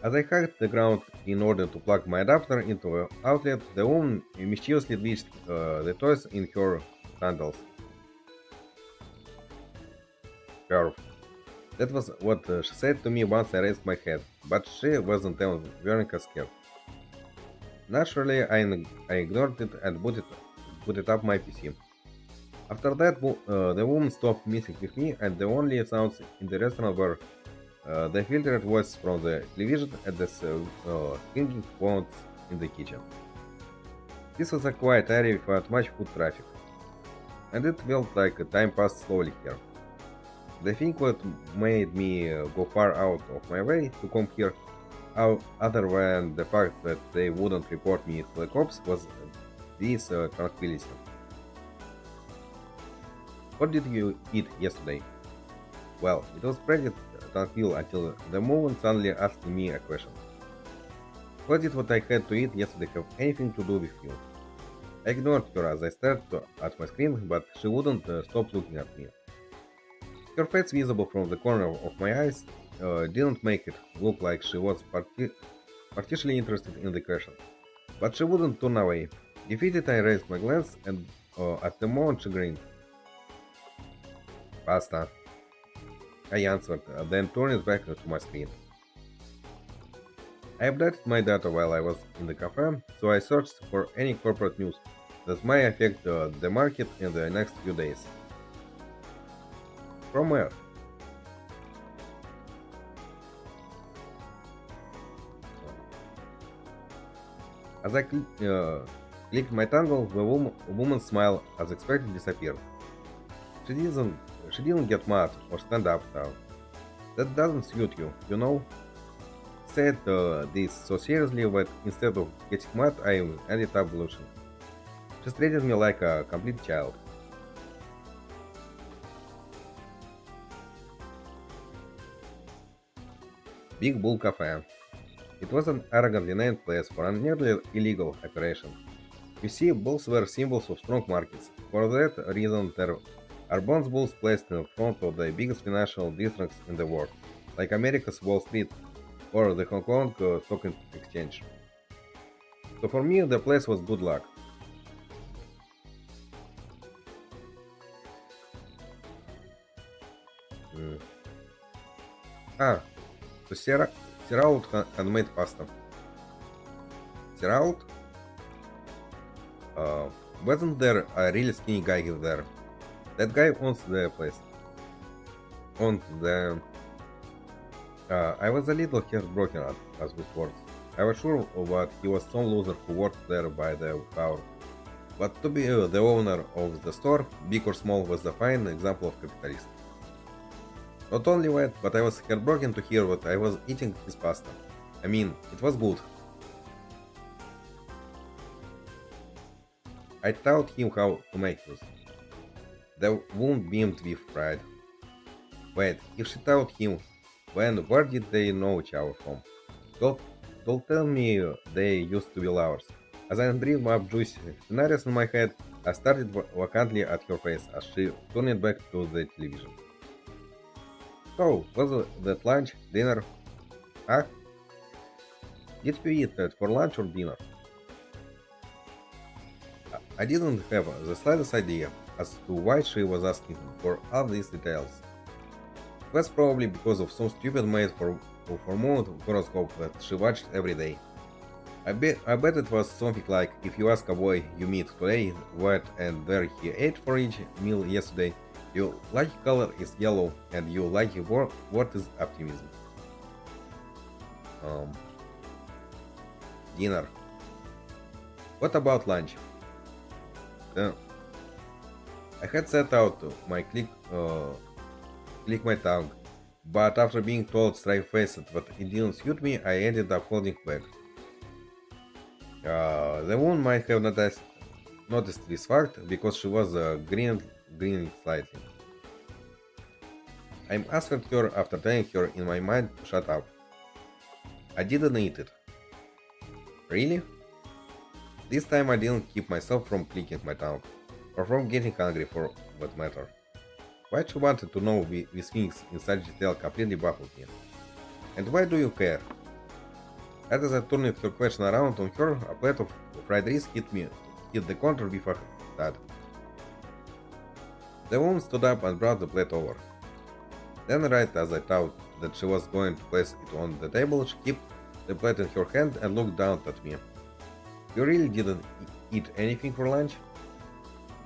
As I hacked the ground in order to plug my adapter into the outlet, the woman mischievously ditched the toys in her sandals. Curve. That was what she said to me once I raised my head, but she wasn't even wearing a skirt. Naturally, I ignored it and booted up my PC. After that, the woman stopped meeting with me, and the only sounds in the restaurant were the filtered voice from the television and the singing phones in the kitchen. This was a quiet area without much foot traffic, and it felt like time passed slowly here. The thing that made me go far out of my way to come here, other than the fact that they wouldn't report me to the cops, was this tranquility. What did you eat yesterday? Well, it was pretty tranquil until the moment suddenly asked me a question. What did what I had to eat yesterday have anything to do with you? I ignored her as I stared at my screen, but she wouldn't stop looking at me. Her face visible from the corner of my eyes didn't make it look like she was particularly interested in the question. But she wouldn't turn away. Defeated, I raised my glance, and at the moment she grinned. Pasta, I answered, then turned it back to my screen. I updated my data while I was in the cafe, so I searched for any corporate news that might affect the market in the next few days. From where? As I clicked my toggle, the woman's smile, as expected, disappeared. She didn't get mad or stand up now. That doesn't suit you, you know? Said this so seriously that instead of getting mad, I ended up blushing. She treated me like a complete child. Big Bull Cafe. It was an arrogantly named place for a nearly illegal operation. You see, bulls were symbols of strong markets. For that reason, there are bronze bulls placed in front of the biggest financial districts in the world, like America's Wall Street or the Hong Kong Stock Exchange. So for me, the place was good luck. Mm. Ah, so Sierra handmade pasta. Sierra wasn't there a really skinny guy there? That guy owns the place. Owns the. I was a little heartbroken as with words. I was sure that he was some loser who worked there by the hour. But to be the owner of the store, big or small, was a fine example of capitalism. Not only that, but I was heartbroken to hear that I was eating his pasta. I mean, it was good. I taught him how to make this. The wound beamed with pride. Wait, if she taught him, where did they know each other from? Don't tell me they used to be lovers. As I dreamed up juicy scenarios in my head, I started vacantly at her face as she turned it back to the television. So, was that lunch, dinner? Huh? Did you eat that for lunch or dinner? I didn't have the slightest idea as to why she was asking for all these details. That's probably because of some stupid made for moon horoscope that she watched every day. I bet it was something like, if you ask a boy you meet today what and where he ate for each meal yesterday, your lucky color is yellow and your lucky word is optimism. Dinner. What about lunch? I had set out my click my tongue, but after being told straight-faced that it didn't suit me, I ended up holding back. The woman might have noticed this fact because she was grinning slightly. I answered her after telling her in my mind to shut up. I didn't eat it. Really? This time I didn't keep myself from clicking my tongue, or from getting hungry for that matter. Why she wanted to know these things in such detail completely baffled me. And why do you care? As I turned her question around on her, a plate of fried rice hit the counter with a thud. The woman stood up and brought the plate over. Then, right as I thought that she was going to place it on the table, she kept the plate in her hand and looked down at me. You really didn't eat anything for lunch?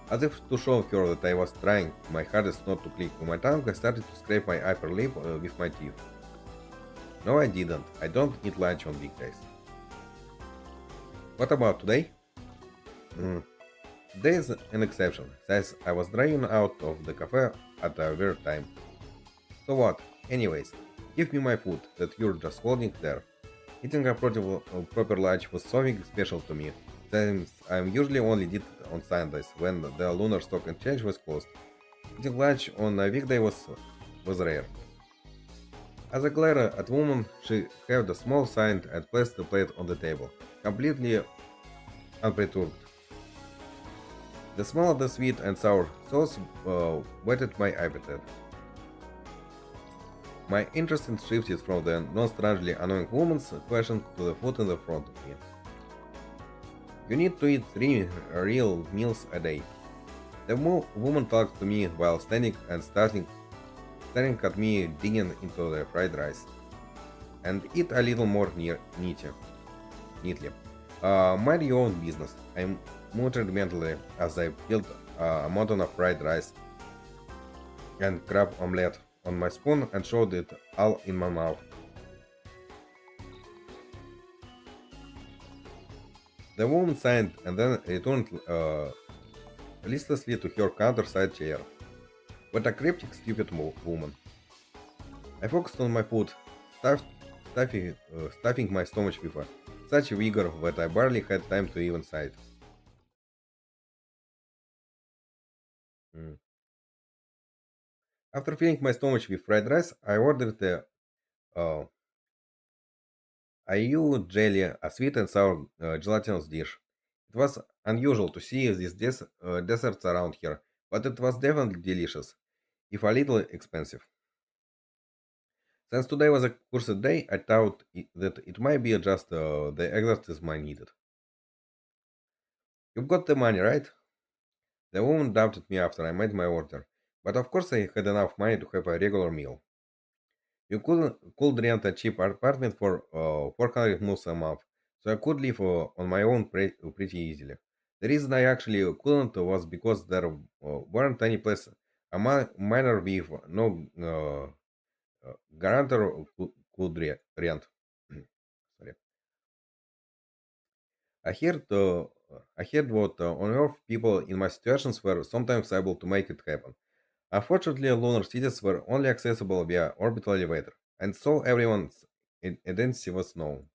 As if to show her that I was trying my hardest not to click on my tongue, I started to scrape my upper lip with my teeth. No, I didn't. I don't eat lunch on big days. What about today? Mm. Today is an exception, since I was driving out of the cafe at a weird time. So what? Anyways, give me my food that you're just holding there. Eating a proper lunch was something special to me, since I'm usually only did it on Sundays when the lunar stock exchange was closed. Eating lunch on a weekday was rare. As I glared at the woman, she held a small sign and placed the plate on the table, completely unperturbed. The smell of the sweet and sour sauce whetted my appetite. My interest shifted from the non-strangely annoying woman's question to the food in the front of me. You need to eat 3 real meals a day. The woman talked to me while standing and staring at me digging into the fried rice. And eat a little more neatly. Mind your own business. I muttered mentally as I peeled a mountain of fried rice and crab omelette on my spoon and shoved it all in my mouth. The woman sighed and then returned listlessly to her counter-side chair. What a cryptic, stupid woman. I focused on my food, stuffed, stuffing my stomach with such vigor that I barely had time to even sigh. Mm. After filling my stomach with fried rice, I ordered uh, a EU jelly, a sweet and sour gelatinous dish. It was unusual to see these desserts around here, but it was definitely delicious, if a little expensive. Since today was a cursed day, I thought that it might be just the exorcism I needed. You've got the money, right? The woman doubted me after I made my order, but of course I had enough money to have a regular meal. You could rent a cheap apartment for 400 moves a month, so I could live on my own pretty easily. The reason I actually couldn't was because there weren't any place a minor with no guarantor could rent. Sorry. I heard what on earth people in my situations were sometimes able to make it happen. Unfortunately, lunar cities were only accessible via orbital elevator, and so everyone's identity was known.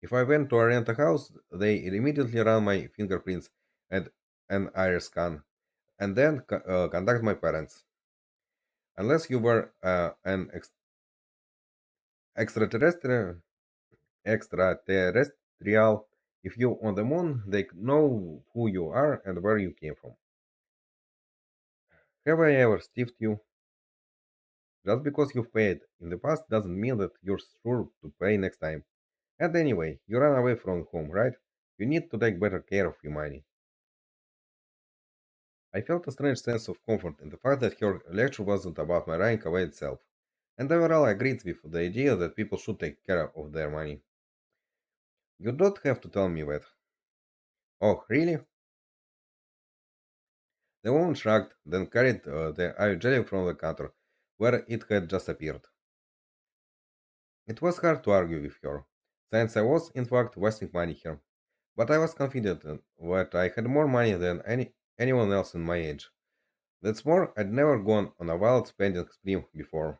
If I went to rent a house, they immediately ran my fingerprints and an iris scan, and then contact my parents. Unless you were an extraterrestrial, extraterrestrial, if you on the moon, they know who you are and where you came from. Have I ever stiffed you? Just because you've paid in the past doesn't mean that you're sure to pay next time. And anyway, you ran away from home, right? You need to take better care of your money. I felt a strange sense of comfort in the fact that her lecture wasn't about my running away itself, and overall I agreed with the idea that people should take care of their money. You don't have to tell me that. Oh, really? The woman shrugged, then carried the jelly from the counter, where it had just appeared. It was hard to argue with her, since I was, in fact, wasting money here. But I was confident that I had more money than anyone else in my age. That's more, I'd never gone on a wild spending spree before.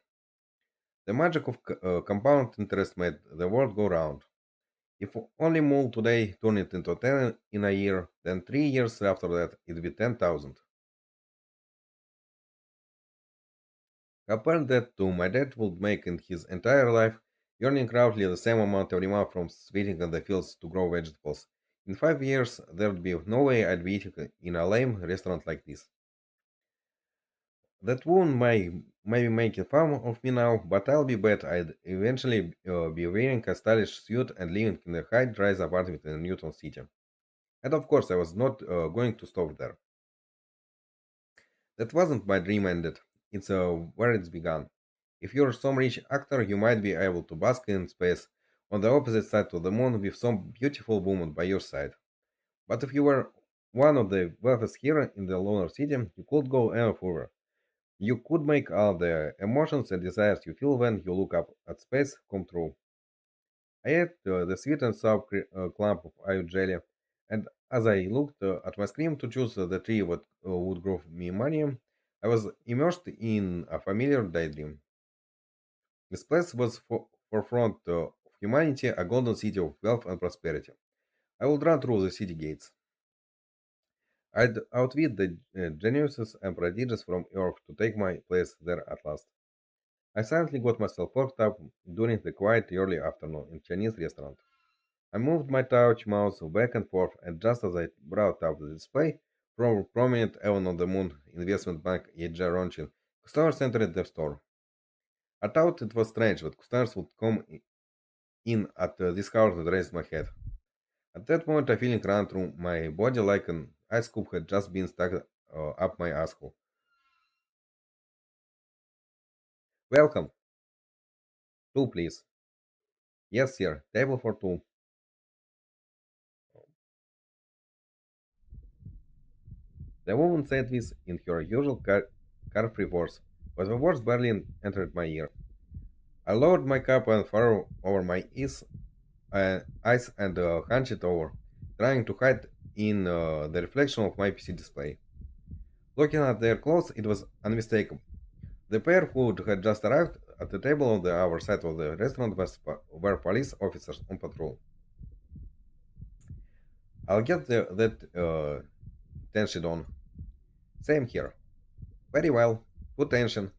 The magic of compound interest made the world go round. If only Mole today turned it into 10 in a year, then 3 years after that it'd be 10,000. Compare that to my dad would make in his entire life, earning roughly the same amount every month from sweating in the fields to grow vegetables. In 5 years, there'd be no way I'd be eating in a lame restaurant like this. That wound may be making fun of me now, but I'll be bet I'd eventually be wearing a stylish suit and living in a high-rise apartment in Newton City. And of course, I was not going to stop there. That wasn't my dream ended. It's where it's begun. If you're some rich actor, you might be able to bask in space on the opposite side of the moon with some beautiful woman by your side. But if you were one of the wealthiest here in the lunar city, you could go any further. You could make all the emotions and desires you feel when you look up at space come true. I ate the sweet and sour clump of ayut jelly, and as I looked at my screen to choose the tree that would grow me money, I was immersed in a familiar daydream. This place was forefront of humanity, a golden city of wealth and prosperity. I would run through the city gates. I'd outwit the geniuses and prodigies from Earth to take my place there at last. I silently got myself worked up during the quiet early afternoon in Chinese restaurant. I moved my touch mouse back and forth, and just as I brought up the display, from prominent Evan on the Moon investment bank EJ Ronchin, customers entered the store. I thought it was strange that customers would come in at this hour and raised my head. At that moment, a feeling ran through my body like an ice cube had just been stuck up my asshole. Welcome. Two, please. Yes, sir. Table for two. The woman said this in her usual carefree voice, but the words barely entered my ear. I lowered my cup and far over my eyes and hunched it over, trying to hide in the reflection of my PC display. Looking at their clothes, it was unmistakable. The pair who had just arrived at the table on the other side of the restaurant were police officers on patrol. I'll get that tension on. Same here. Very well. Put tension.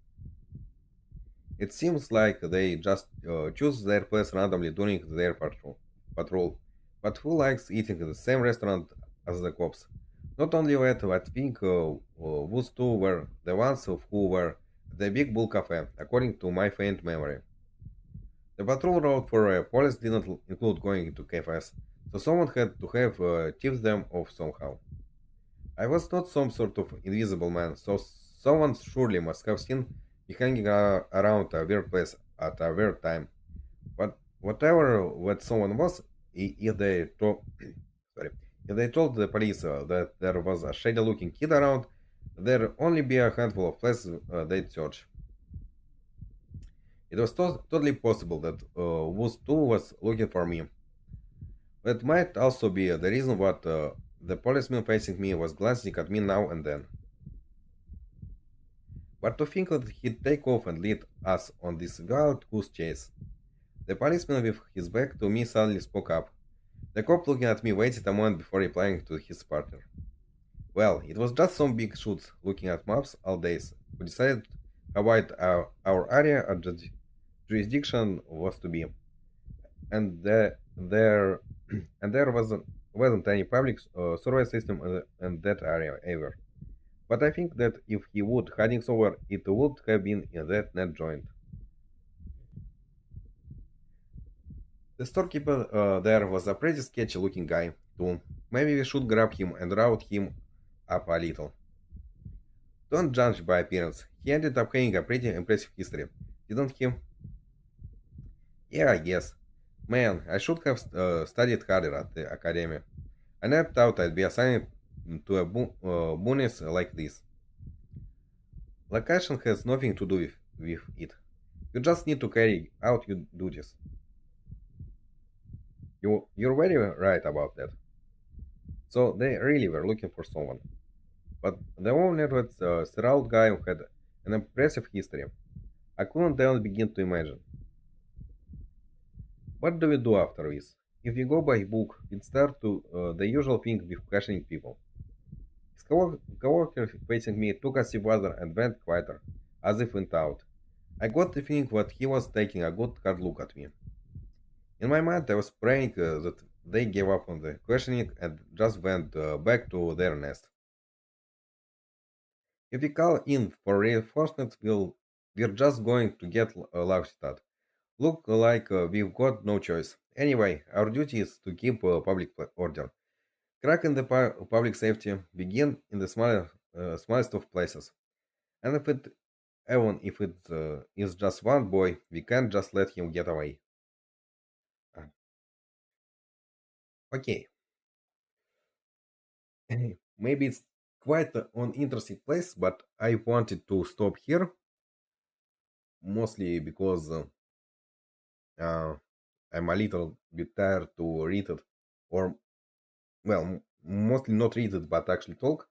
It seems like they just choose their place randomly during their patrol. But who likes eating in the same restaurant as the cops? Not only that, I think those two were the ones who were at the Big Bull Cafe, according to my faint memory. The patrol route for police didn't include going into cafes, so someone had to have tipped them off somehow. I was not some sort of invisible man, so someone surely must have seen me hanging around a weird place at a weird time. But whatever what someone was, if they told, sorry, if they told the police that there was a shady-looking kid around, there'd only be a handful of places they'd search. It was totally possible that Woods too was looking for me. That might also be the reason what the policeman facing me was glancing at me now and then. But to think that he'd take off and lead us on this wild goose chase. The policeman with his back to me suddenly spoke up. The cop looking at me waited a moment before replying to his partner. Well, it was just some big shoots looking at maps all days who decided how wide our area of jurisdiction was to be. And there and there wasn't any public survey system in that area either. But I think that if he would hiding somewhere, it would have been in that net joint. The storekeeper there was a pretty sketchy looking guy, too. Maybe we should grab him and round him up a little. Don't judge by appearance. He ended up having a pretty impressive history, didn't he? Yeah, I guess. Man, I should have studied harder at the academy. I never thought I'd be assigned to a bonus like this. Location has nothing to do with it. You just need to carry out your duties. You're very right about that. So they really were looking for someone. But the owner was a sterile guy who had an impressive history. I couldn't even begin to imagine. What do we do after this? If we go by book, it start to the usual thing with questioning people. His coworker facing me took a sip water and went quieter, as if in doubt. I got to think that he was taking a good hard look at me. In my mind, I was praying that they gave up on the questioning and just went back to their nest. If we call in for reinforcement, we're just going to get laughed at. Look like we've got no choice. Anyway, our duty is to keep public order. Crack in the public safety begin in the smallest of places. And even if it is just one boy, we can't just let him get away. Uh, Okay, maybe it's quite an interesting place, but I wanted to stop here mostly because uh, I'm a little bit tired to read it, or well, mostly not read it, but actually talk.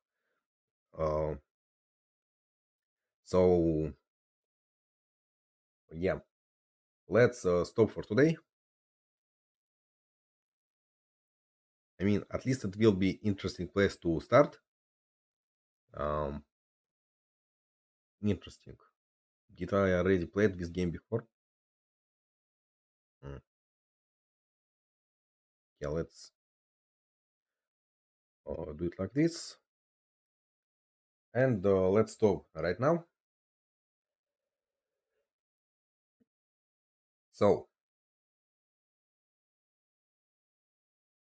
Uh, so yeah, let's stop for today. I mean, at least it will be interesting place to start. Um, Interesting. Did I already played this game before? Mm. Yeah, let's do it like this, and let's stop right now. So,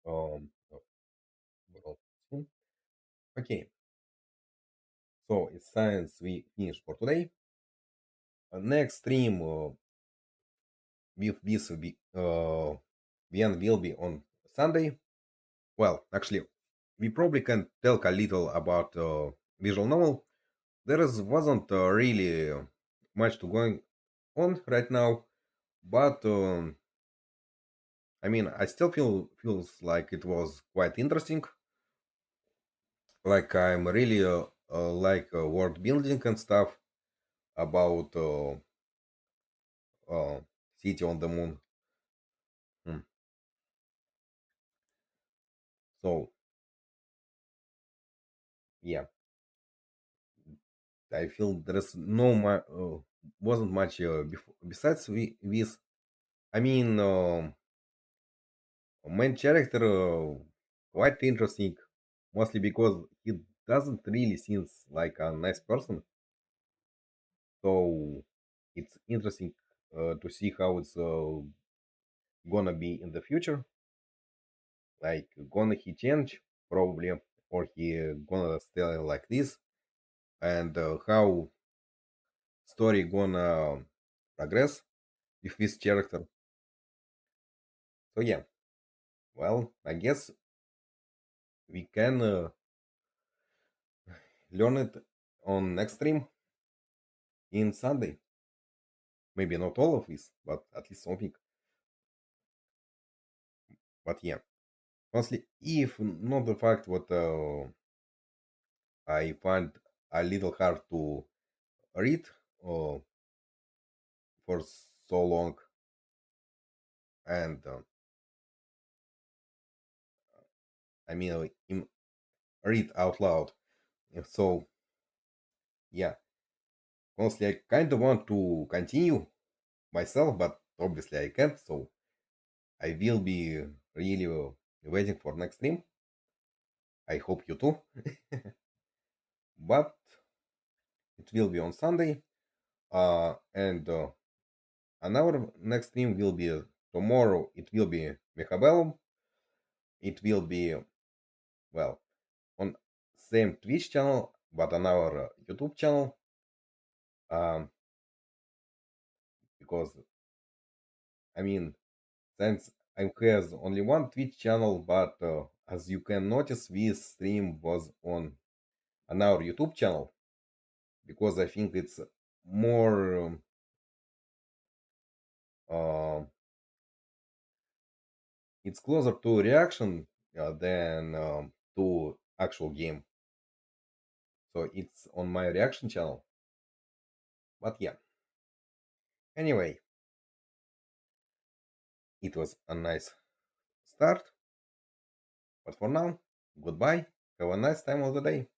oh, well, okay. So it's science. We finish for today. Next stream with this VN will be on Sunday. Well, actually, we probably can talk a little about visual novel. Wasn't really much to going on right now, but I mean, I still feels like it was quite interesting. Like I'm really like world building and stuff about uh, city on the moon. Hmm. So yeah, I feel there's wasn't much besides with. I mean, main character quite interesting, mostly because he doesn't really seems like a nice person. So it's interesting to see how it's gonna be in the future. Like, gonna he change probably, or he gonna stay like this, and how story gonna progress with this character. So yeah, well, I guess we can learn it on next stream in Sunday. Maybe not all of this, but at least something. But yeah, honestly, if not the fact what I find a little hard to read uh, for so long, and I mean, read out loud. So yeah, honestly, I kind of want to continue myself, but obviously I can't. So I will be really waiting for next stream. I hope you too. But it will be on Sunday, and another next stream will be tomorrow. It will be Mechabellum. It will be well on same Twitch channel, but on our YouTube channel. Um, because I mean, since I has only one Twitch channel, but as you can notice, this stream was on our YouTube channel because I think it's more uh, it's closer to reaction than to actual game. So it's on my reaction channel. But yeah, anyway, it was a nice start. But for now, goodbye. Have a nice time of the day.